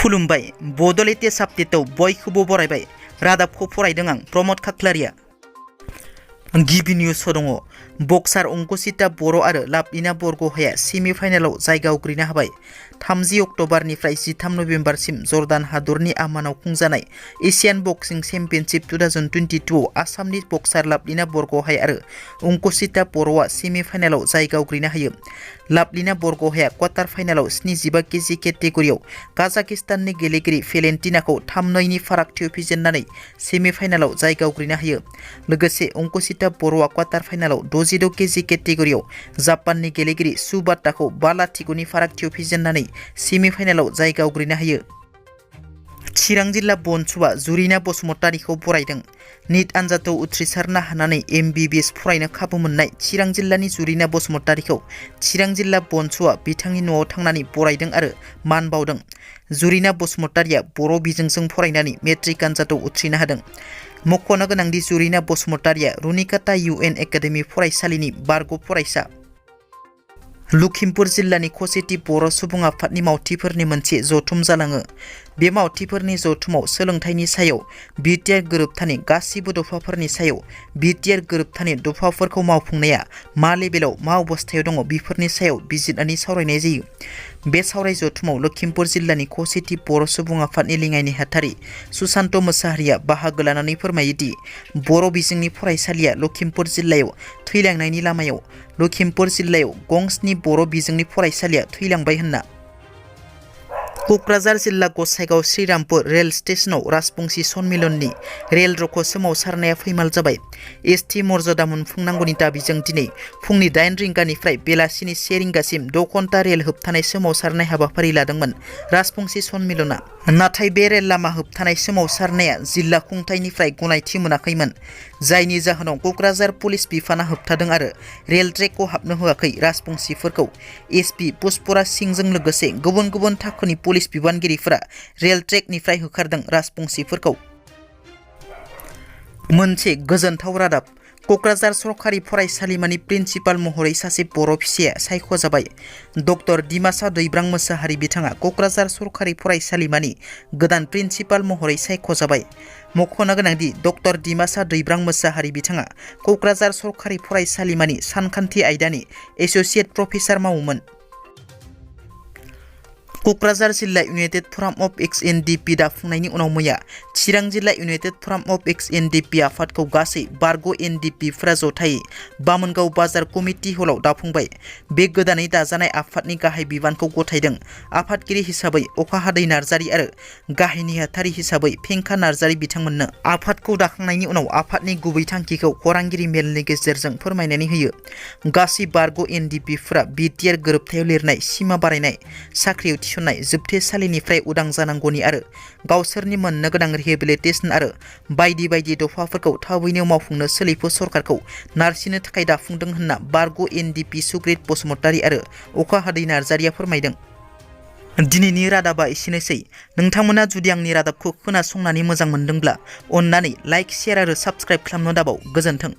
खुलुमबाय बड' लेटेस्ट आपडेटआव बयखौबो बरायबाय। रादाबखौ फरायदों आं प्रमद खाख्लारिया। गिबि निउसआव दङ बक्सार अंकुसिता बर' आरो लाभलिना बरग'हाया सेमि फाइनालाव जायगा आवग्रिनो हाबाय। 30 अक्ट'बरनिफ्राय 13 नभेम्बरसिम जर्दान हादरनि आमानाव खुंजानाय एशियान बक्सिं चेम्पियनशिप 2022 आव आसामनि बक्सार लाभलिना बरग'हाय आरो अंकुसिता बर'आ सेमि फाइनालाव जायगा आवग्रिनो हायो। लाभलिना बरग'हाया क्वार्टार फाइनालाव 75 केजि केटेगरियाव काजाकिस्ताननि गेलेगिरि भेलेन्टिनाखौ 3-2 फारागथियाव फेजेननानै सेमि फाइनालाव जायगा आवग्रिनो हायो। लोगोसे अंकुसिता बर'आ क्वार्टार फाइनालाव 66 केजि केटेगरियाव जापाननि गेलेगिरि सुबाताखौ 5-0 फारागथियाव फेजेननानै सेमि फाइनालाव जायगा आवग्रिनो हायो। चिरां जिल्ला बनसुआ जुरिना बसुमतारीखौ बरायदों। निट आनजादाव उथ्रिसारनो हानानै MBBS फरायनो खाबु मोननाय चिरां जिल्लानि जुरिना बसुमतारीखौ चिरां जिल्ला बनसुआ बिथांनि न'आव थांनानै बरायदों आरो मान बावदों। जुरिना बसुमतारीया बर' बिजोंजों फरायनानै मेट्रिक आनजादाव उथ्रिनो हादों। मख'नो गोनांदि जुरिना बसुमतारीया रुनिकाटा UN एकाडेमि फरायसालिनि बारग' फरायसा। लखिमपुर जिल्लानि खौसेथि बर' सुबुं आफादनि मावथिफोरनि मोनसे जथुम जालाङो। बे मावथिफोरनि जथुमाव सोलोंथाइनि सायाव बिटिआर गोरोबथानि गासिबो दफाफोरनि सायाव बिटिआर गोरोबथानि दफाफोरखौ मावफुंनाया मा लेभेलाव मा अबस्थायाव दङ बेफोरनि सायाव बिजिरनानै सावरायनाय जायो। बे सावराय जथुमाव लखिमपुर जिल्लानि खौसेथि बर' सुबुं आफादनि लेङाइ नेहाथारि सुशान्त मोसाहारिया बाहागो लानानै फोरमायोदि बर' बिजोंनि फरायसालिया लखिमपुर जिल्लायाव थैलांनायनि लामायाव। लखिमपुर जिल्लायाव गं-7 बर' बिजोंनि फरायसालिया थैलांबाय होनना। क'क्राझार जिल्ला गसाइगाव श्रीरामपुर रेल स्टेशनाव राजबंशी सन्मिलननि रेल रखौ सोमावसारनाया फैमाल जाबाय। ST मर्यादा मोनफुंनांगौनि दाबिजों दिनै फुंनि 8 रिंगानिफ्राय बेलासिनि 1 रिंगासिम 6 घन्टा रेल होबथानाय सोमावसारनाय हाबाफारि लादोंमोन राजबंशी सन्मिलना। नाथाय बे रेल लामा होबथानाय सोमावसारनाया जिल्ला खुंथायनिफ्राय गनायथि मोनाखैमोन, जायनि जाहोनाव क'क्राझार पुलिस बिफाना होबथादों आरो रेल ट्रेकखौ हाबनो होआखै। राजबंशीफोरखौ SP पुष्पराज सिंहजों लोगोसे गुबुन गुबुन थाखोनि पुलिस बिबानगिरिफोरा रेल ट्रेकनिफ्राय होखारदों। राजबंशीफोरखौ मोनसे गोजोनथाव रादाब। क'क्राझार सरकारि फरायसालिमानि प्रिन्सिपाल महरै सासे बर' फिसाया सायख'जाबाय। डक्टर डिमासा दैब्रां मोसाहारि बिथाङा क'क्राझार सरकारि फरायसालिमानि गोदान प्रिन्सिपाल महरै सायख'जाबाय। मख'नो गोनांदि डक्टर डिमासा दैब्रां मोसाहारि बिथाङा क'क्राझार सरकारि फरायसालिमानि सानखान्थि आयदानि एस'सियेट प्रफेसार मावोमोन। क'क्राझार जिल्ला इउनाइटेड फराम अफ एक्स-NDP दाफुंनायनि उनाव मैया चिरां जिल्ला इउनाइटेड फराम अफ एक्स-NDP आफादखौ गासै बारग' NDPफोरा जथायै बामोनगाव बाजार कमिटि हलाव दाफुंबाय। बे गोदानै दाजानाय आफादनि गाहाय बिबानखौ गथायदों। आफादगिरि हिसाबै अखाहादै नार्जारि आरो गाहाय नेहाथारि हिसाबै फेंखा नार्जारि बिथांमोननो आफादखौ दाखांनायनि उनाव आफादनि गुबै थांखिखौ खौरांगिरि मेलनि गेजेरजों फोरमायनानै होयो। गासै बारग' NDPफोरा बिटिआर गोरोबथायाव लिरनाय सिमा बारायनाय, साख्रियाव थिसननाय, जोबथेसालिनिफ्राय उदां जानांगौनि आरो गावसोरनि मोननो गोनां रिहेबिलिटेसन आरो बायदि बायदि दफाफोरखौ थाबैनो मावफुंनो सोलिफु सरकारखौ नारसिननो थाखाय दाफुंदों होनना बारग' NDP सुग्रित बसुमतारी आरो अखाहादै नार्जारिया फोरमायदों। दिनैनि रादाबा एसेनोसै। नोंथांमोना जुदि आंनि रादाबखौ खोनासंनानै मोजां मोनदोंब्ला अन्नानै लाइक, शेयार आरो साबस्क्राइब खालामनो दाबाव। गोजोन्थों।